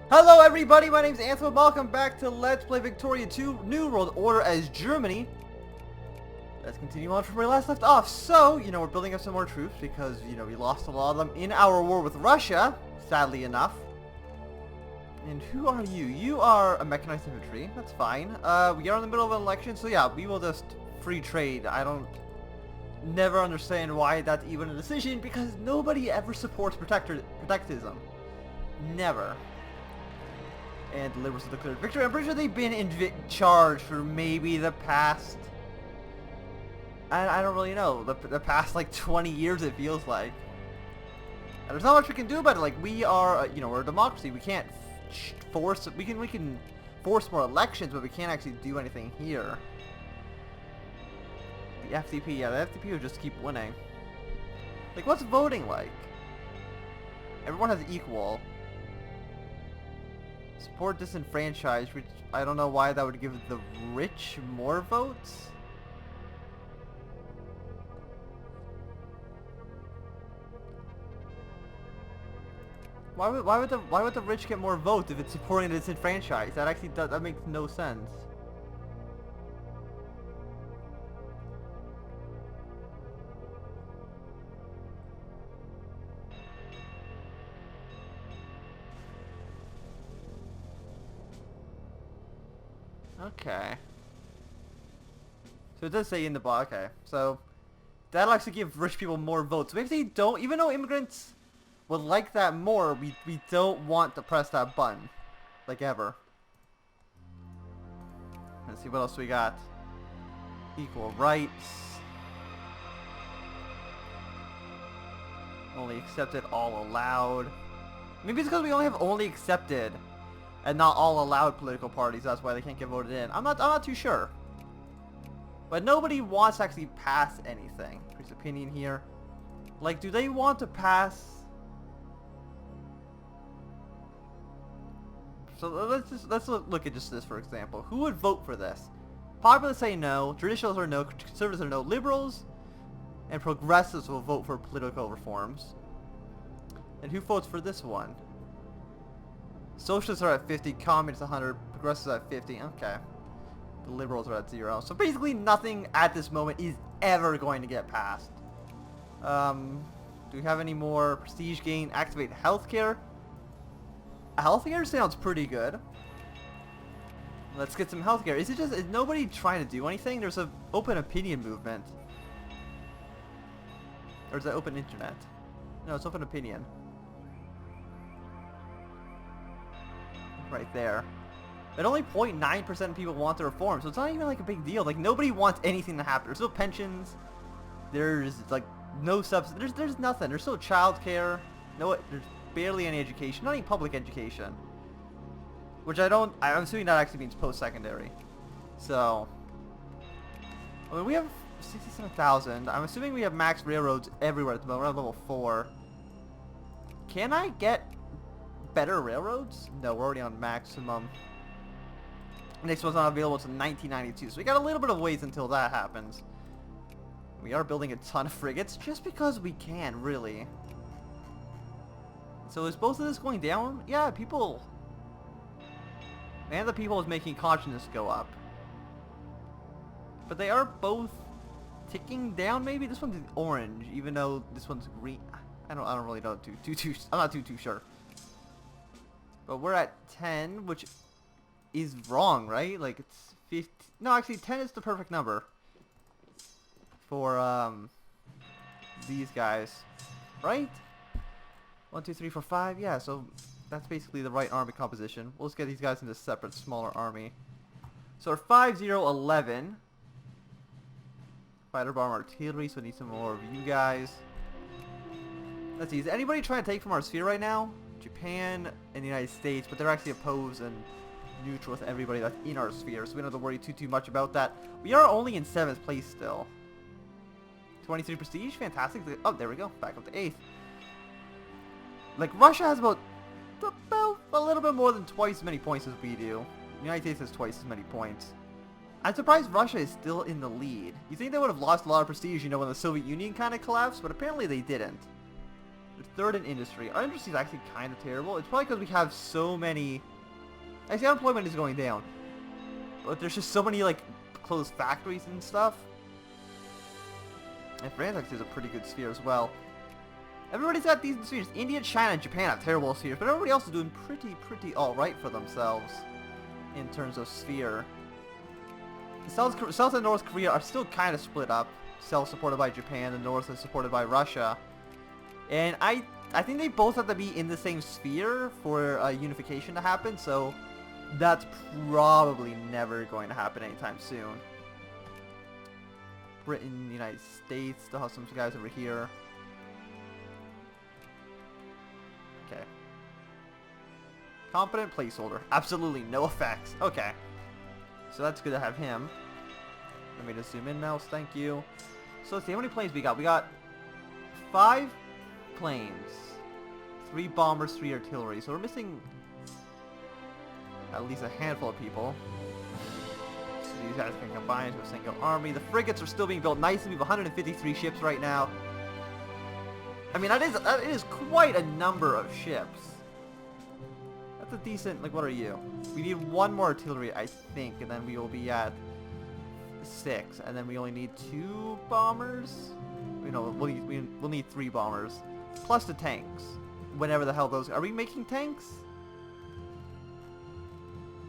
Hello everybody, my name is Anthony. Welcome back to Let's Play Victoria 2 New World Order as Germany. Let's continue on from where we last left off. So, we're building up some more troops because, we lost a lot of them in our war with Russia, sadly enough. And who are you? You are a mechanized infantry. That's fine. We are in the middle of an election, so yeah, we will just free trade. I don't never understand why that's even a decision because nobody ever supports protectism. Never. And the Liberals have declared victory. I'm pretty sure they've been in charge for maybe the past... I don't really know. The past, like, 20 years, it feels like. And there's not much we can do about it. Like, we are, we're a democracy. We can't force... We can force more elections, but we can't actually do anything here. The FDP, yeah, the FDP will just keep winning. Like, what's voting like? Everyone has equal. Support disenfranchised, which I don't know why that would give the rich more votes. Why would the rich get more votes if it's supporting the disenfranchised? That makes no sense. Okay. So it does say in the box. Okay. So that'll actually give rich people more votes. Maybe they don't, even though immigrants would like that more, we don't want to press that button. Like ever. Let's see what else we got. Equal rights. Only accepted, all allowed. Maybe it's because we only have only accepted and not all allowed political parties. That's why they can't get voted in. I'm not too sure. But nobody wants to actually pass anything. There's opinion here. Like, do they want to pass? So let's look at just this for example. Who would vote for this? Populists say no. Traditionalists are no. Conservatives are no. Liberals and progressives will vote for political reforms. And who votes for this one? Socialists are at 50, communists 100, progressives are at 50. Okay. The liberals are at 0. So basically nothing at this moment is ever going to get passed. Do we have any more prestige gain? Activate healthcare. Healthcare sounds pretty good. Let's get some healthcare. Is nobody trying to do anything? There's an open opinion movement. Or is that open internet? No, it's open opinion. Right there. But only 0.9% of people want the reform, so it's not even like a big deal. Like, nobody wants anything to happen. There's no pensions. There's like no subsidies. There's nothing. There's still child care. There's barely any education. Not any public education. Which I'm assuming that actually means post-secondary. So I mean, we have 67,000. I'm assuming we have max railroads everywhere at the moment. We're at level 4. Can I get better railroads? No, we're already on maximum. Next one's not available until 1992, so we got a little bit of ways until that happens. We are building a ton of frigates just because we can, really. So is both of this going down? Yeah, people. And the people is making consciousness go up. But they are both ticking down. Maybe this one's orange, even though this one's green. I don't really know I'm not too sure. But we're at 10, which is wrong, right? Like, it's 50. No, actually, 10 is the perfect number for these guys, right? 1, 2, 3, 4, 5. Yeah, so that's basically the right army composition. We'll just get these guys into a separate, smaller army. So we're 5, 0, 11. Fighter bomb artillery, so we need some more of you guys. Let's see, is anybody trying to take from our sphere right now? Japan and the United States, but they're actually opposed and neutral with everybody that's in our sphere, so we don't have to worry too much about that. We are only in 7th place still. 23 prestige, fantastic. Oh, there we go, back up to 8th. Like, Russia has about a little bit more than twice as many points as we do. The United States has twice as many points. I'm surprised Russia is still in the lead. You think they would have lost a lot of prestige, when the Soviet Union kind of collapsed, but apparently they didn't. Third in industry. Our industry is actually kind of terrible. It's probably because we have so many... Actually, unemployment is going down. But there's just so many, like, closed factories and stuff. And France actually is a pretty good sphere as well. Everybody's got decent spheres. India, China, and Japan have terrible spheres, but everybody else is doing pretty alright for themselves in terms of sphere. South and North Korea are still kind of split up. South supported by Japan, the North is supported by Russia. And I think they both have to be in the same sphere for unification to happen, so that's probably never going to happen anytime soon. Britain, the United States, still have some guys over here. Okay. Confident placeholder. Absolutely no effects. Okay. So that's good to have him. Let me just zoom in now. Thank you. So let's see how many planes we got. We got 5 planes, 3 bombers, 3 artillery. So we're missing at least a handful of people. So these guys can combine into a single army. The frigates are still being built nicely. We have 153 ships right now. I mean, that is quite a number of ships. That's a decent, like, what are you? We need 1 more artillery, I think, and then we will be at 6. And then we only need 2 bombers? You know, we'll need 3 bombers. Plus the tanks. Whenever the hell those... Are we making tanks?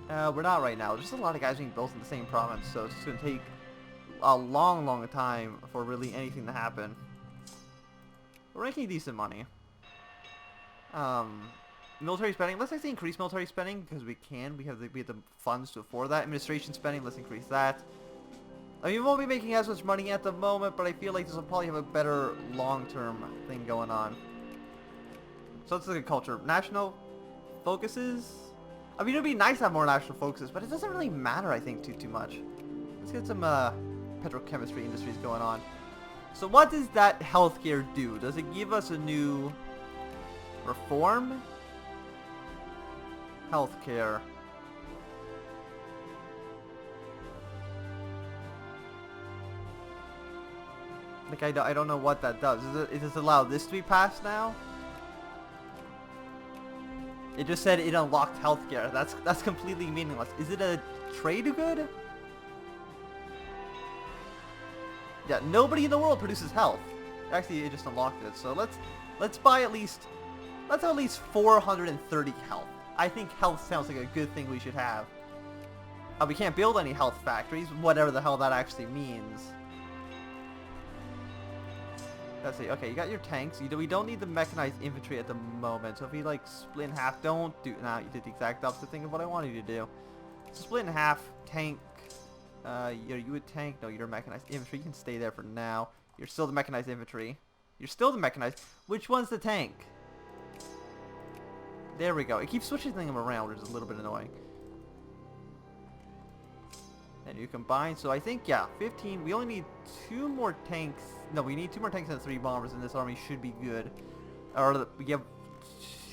We're not right now. There's just a lot of guys being built in the same province, so it's just going to take a long time for really anything to happen. We're making decent money. Military spending. Let's actually increase military spending because we can. We have the funds to afford that. Administration spending. Let's increase that. I mean, we won't be making as much money at the moment, but I feel like this will probably have a better long-term thing going on. So let's look at culture. National focuses. I mean, it would be nice to have more national focuses, but it doesn't really matter, I think, too much. Let's get some petrochemistry industries going on. So what does that healthcare do? Does it give us a new reform? Healthcare. Like, I don't know what that does. Is it allow this to be passed now? It just said it unlocked healthcare. That's completely meaningless. Is it a trade good? Yeah, nobody in the world produces health. Actually, it just unlocked it. So let's buy at least, let's have at least 430 health. I think health sounds like a good thing we should have. We can't build any health factories, whatever the hell that actually means. Let's see. Okay, you got your tanks. We don't need the mechanized infantry at the moment. So if we like split in half, don't do. Now you did the exact opposite thing of what I wanted you to do. So split in half. Tank. You a tank? No, you're mechanized infantry. You can stay there for now. You're still the mechanized infantry. You're still the mechanized. Which one's the tank? There we go. It keeps switching them around, which is a little bit annoying. And you combine. So I think, yeah, 15. We only need 2 more tanks. No, we need 2 more tanks and 3 bombers, and this army should be good. Or we have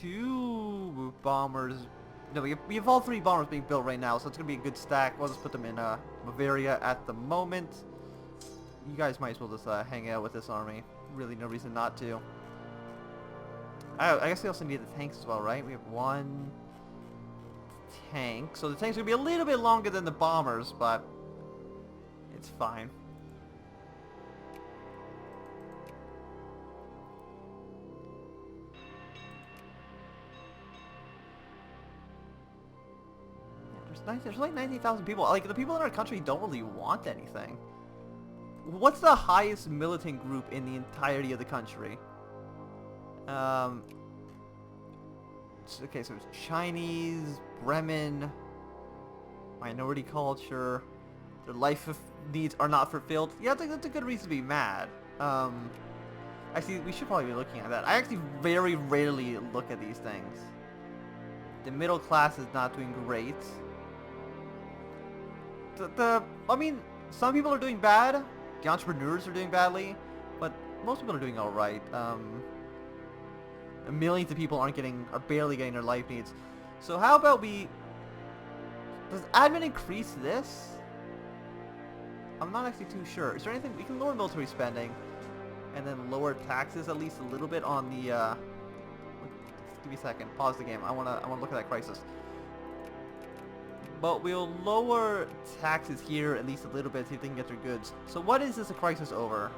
2 bombers. No, we have all 3 bombers being built right now, so it's going to be a good stack. We'll just put them in Bavaria at the moment. You guys might as well just hang out with this army. Really no reason not to. I guess we also need the tanks as well, right? We have 1 tank. So the tank's going to be a little bit longer than the bombers, but it's fine. There's like 90,000 people. Like, the people in our country don't really want anything. What's the highest militant group in the entirety of the country? Okay, so it's Chinese, Bremen, minority culture, their life needs are not fulfilled. Yeah, I think that's a good reason to be mad. Actually, we should probably be looking at that. I actually very rarely look at these things. The middle class is not doing great. I mean, some people are doing bad. The entrepreneurs are doing badly, but most people are doing all right. Millions of people are barely getting their life needs. So how about does admin increase this? I'm not actually too sure. Is there anything we can lower military spending? and then lower taxes at least a little bit on the, just give me a second, pause the game, I wanna look at that crisis. But we'll lower taxes here at least a little bit, see if they can get their goods. So what is this a crisis over?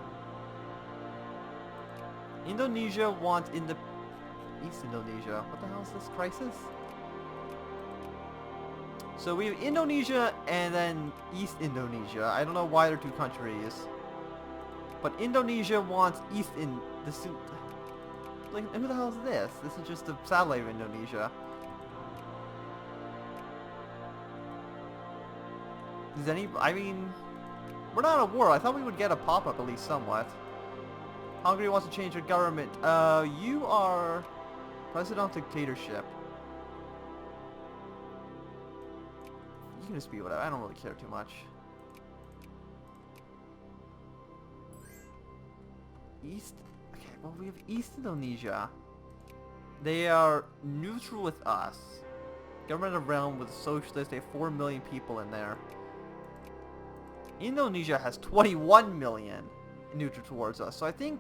Indonesia wants East Indonesia. What the hell is this crisis? So we have Indonesia and then East Indonesia. I don't know why they're two countries. But Indonesia wants East in the suit. Like, who the hell is this? This is just a satellite of Indonesia. Does I mean, we're not at war. I thought we would get a pop-up at least somewhat. Hungary wants to change their government. You are presidential dictatorship. You can just be whatever. I don't really care too much. East. Okay, well we have East Indonesia. They are neutral with us. Government of realm with socialists. They have 4 million people in there. Indonesia has 21 million neutral towards us. So I think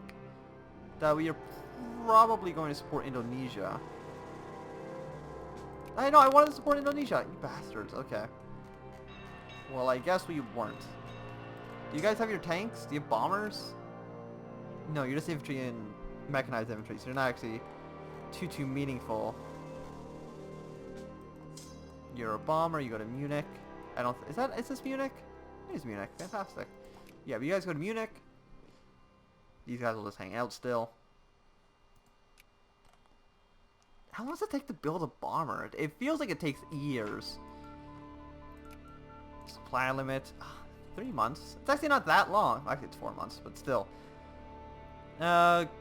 that we are probably going to support Indonesia. I know, I wanted to support Indonesia. You bastards. Okay. Well, I guess we weren't. Do you guys have your tanks? Do you have bombers? No, you're just infantry and mechanized infantry, so you're not actually too meaningful. You're a bomber, you go to Munich. Is this Munich? It is Munich, fantastic. Yeah, but you guys go to Munich. These guys will just hang out still. How long does it take to build a bomber? It feels like it takes years. Supply limit, 3 months. It's actually not that long. Actually, it's 4 months, but still.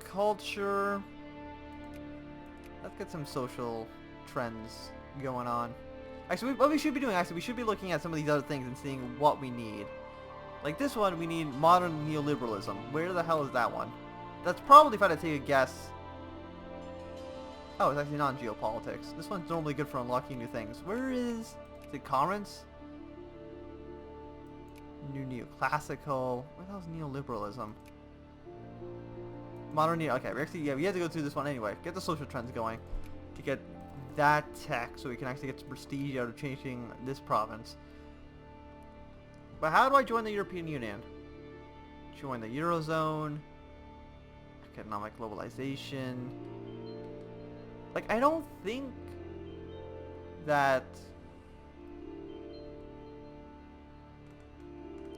Culture. Let's get some social trends going on. Actually, what we should be doing, we should be looking at some of these other things and seeing what we need. Like this one, we need modern neoliberalism. Where the hell is that one? That's probably, if I had to take a guess. Oh, it's actually not in geopolitics. This one's normally good for unlocking new things. Where is it? Currents? New neoclassical. Where the hell is neoliberalism? Modern neo. Okay, we have to go through this one anyway. Get the social trends going to get that tech, so we can actually get some prestige out of changing this province. But how do I join the European Union? Join the Eurozone. Economic globalization. Like, I don't think that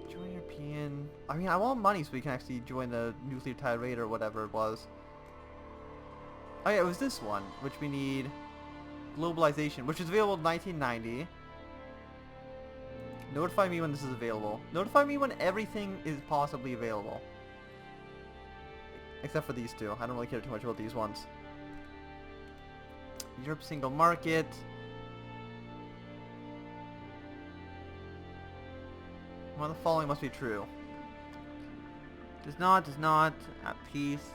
join European. I mean, I want money so we can actually join the nuclear tirade or whatever it was. Oh yeah, it was this one, which we need. Globalization, which is available in 1990. Notify me when this is available. Notify me when everything is possibly available. Except for these two. I don't really care too much about these ones. Europe single market. One of the following must be true. Does not, at peace.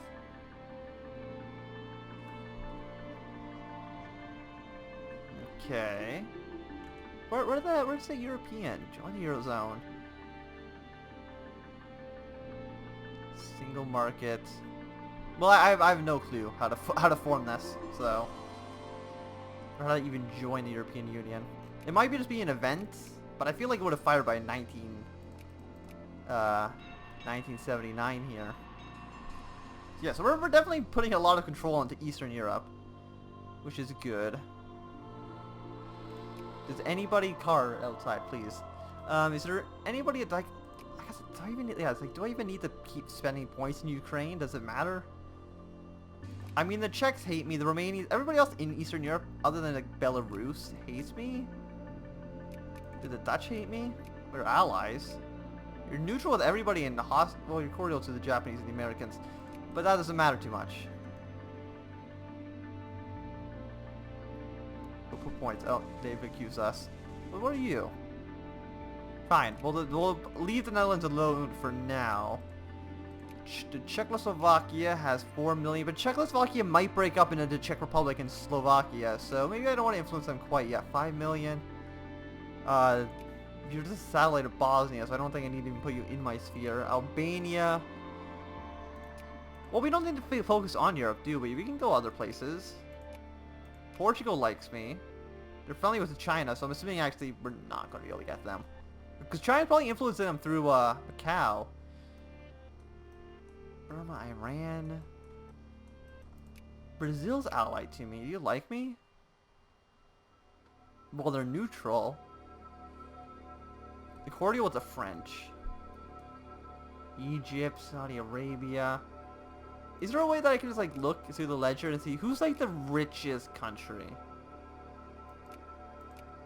Okay. Where's the European? Join the Eurozone. Single market. Well, I have no clue how to form this, so. Or how to even join the European Union. It might just be an event, but I feel like it would have fired by 1979 here. Yeah, so we're definitely putting a lot of control into Eastern Europe, which is good. Does anybody car outside, please? Is there anybody like? I guess do I even need, yeah, it's like, do I even need to keep spending points in Ukraine? Does it matter? I mean, the Czechs hate me. The Romanians, everybody else in Eastern Europe, other than like Belarus, hates me. Do the Dutch hate me? We're allies. You're neutral with everybody in the well, you're cordial to the Japanese and the Americans, but that doesn't matter too much. We'll put points. Oh, they've accused us. But what are you? Fine. We'll leave the Netherlands alone for now. Czechoslovakia has 4 million, but Czechoslovakia might break up into the Czech Republic and Slovakia, so maybe I don't want to influence them quite yet. 5 million. You're just a satellite of Bosnia, so I don't think I need to even put you in my sphere. Albania. Well, we don't need to focus on Europe, do we? We can go other places. Portugal likes me. They're friendly with China, so I'm assuming actually we're not going to be able to get them. Because China's probably influencing them through Macau. Burma, Iran. Brazil's allied to me. Do you like me? Well, they're neutral. The cordial with the French. Egypt, Saudi Arabia. Is there a way that I can just like look through the ledger and see who's like the richest country?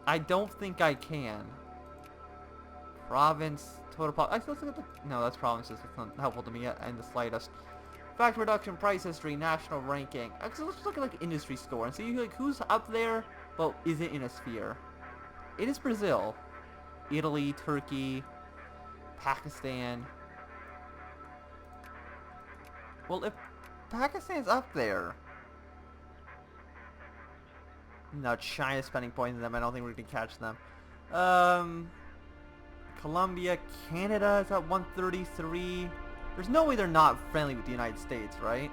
I don't think I can. Province, total pop. I still look at the. No, that's provinces. It's not helpful to me in the slightest. Fact reduction, price history, national ranking. Actually, let's look at like industry score and see like who's up there, but isn't in a sphere. It is Brazil, Italy, Turkey, Pakistan. Well, if Pakistan's up there. No, China's spending points on them. I don't think we're going to catch them. Colombia, Canada is at 133. There's no way they're not friendly with the United States, right?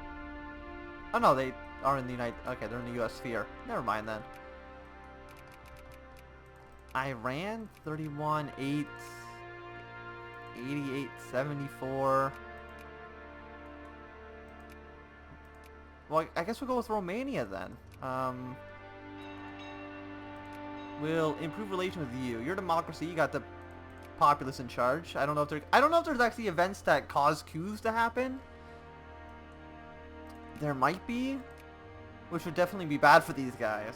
Oh no, they are in the Okay, they're in the U.S. sphere. Never mind then. Iran, 31, 8, 88, 74. Well, I guess we'll go with Romania then. We'll improve relations with you. You're a democracy. You got the populace in charge. I don't know if there's actually events that cause coups to happen. There might be, which would definitely be bad for these guys.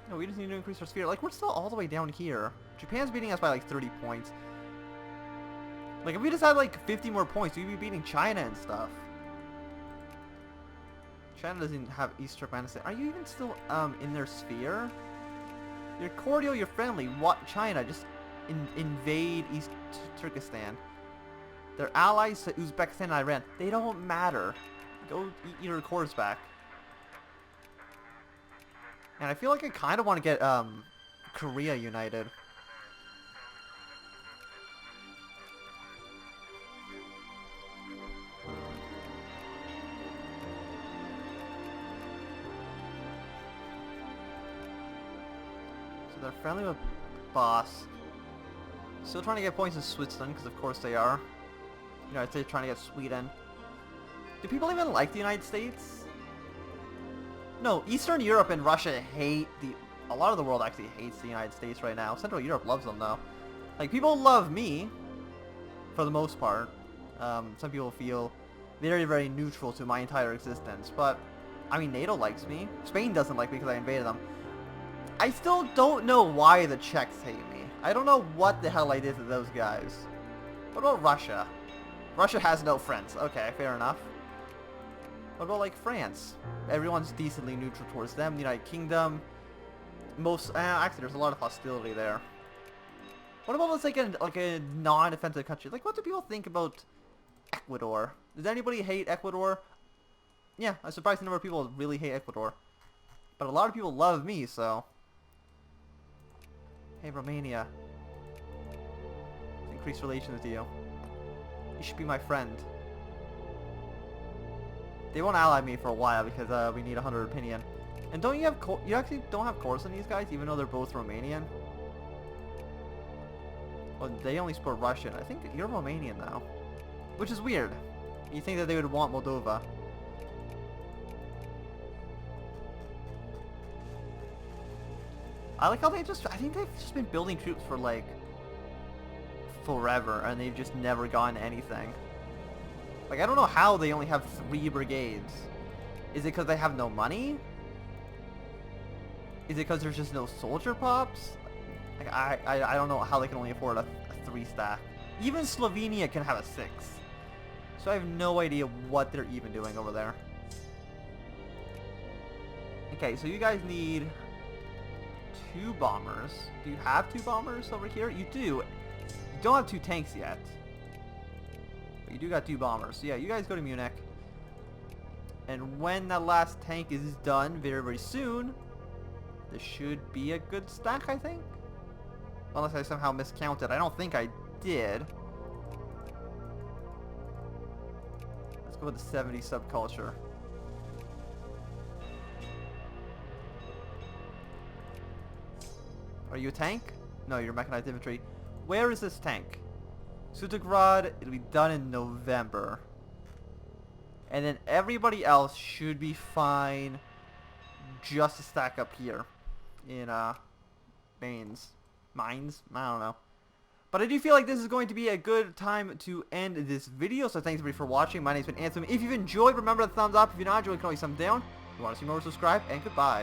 No, we just need to increase our sphere. Like, we're still all the way down here. Japan's beating us by like 30 points. Like, if we just had like 50 more points, we'd be beating China and stuff. China doesn't have East Turkmenistan. Are you even still in their sphere? You're cordial, you're friendly. What? China, just invade East Turkestan. They're allies to Uzbekistan and Iran. They don't matter. Go eat your cores back. And I feel like I kind of want to get Korea united. So they're friendly with Boss. Still trying to get points in Switzerland, because of course they are. You know, I'd say trying to get Sweden. Do people even like the United States? No, Eastern Europe and Russia hate a lot of the world actually hates the United States right now. Central Europe loves them though. Like, people love me, for the most part. Some people feel very, very neutral to my entire existence. But, I mean, NATO likes me. Spain doesn't like me because I invaded them. I still don't know why the Czechs hate me. I don't know what the hell I did to those guys. What about Russia? Russia has no friends. Okay, fair enough. What about, like, France? Everyone's decently neutral towards them. The United Kingdom. Actually, there's a lot of hostility there. What about, let's, like a non-offensive country? Like, what do people think about Ecuador? Does anybody hate Ecuador? Yeah, I'm surprised the number of people really hate Ecuador. But a lot of people love me, so... Hey, Romania. Increase relations with you. You should be my friend. They won't ally me for a while because we need 100 opinion. And don't you have you actually don't have cores on these guys, even though they're both Romanian? Well, they only support Russian. I think you're Romanian now, which is weird. You think that they would want Moldova? I like how I think they've just been building troops for like forever, and they've just never gotten anything. Like, I don't know how they only have 3 brigades. Is it because they have no money? Is it because there's just no soldier pops? Like, I don't know how they can only afford a 3 stack. Even Slovenia can have a 6. So I have no idea what they're even doing over there. Okay, so you guys need 2 bombers. Do you have 2 bombers over here? You do. You don't have 2 tanks yet. But you do got 2 bombers. So yeah, you guys go to Munich. And when that last tank is done, very, very soon, this should be a good stack, I think. Unless I somehow miscounted. I don't think I did. Let's Go with the 70s subculture. Are you a tank? No, you're mechanized infantry. Where is this tank? Sutagrad, it'll be done in November. And then everybody else should be fine just to stack up here in mines? I don't know. But I do feel like this is going to be a good time to end this video. So thanks everybody for watching. My name's been Anthem. If you've enjoyed, remember to thumbs up. If you're not enjoying, you can always thumb down. If you want to see more, subscribe, and goodbye.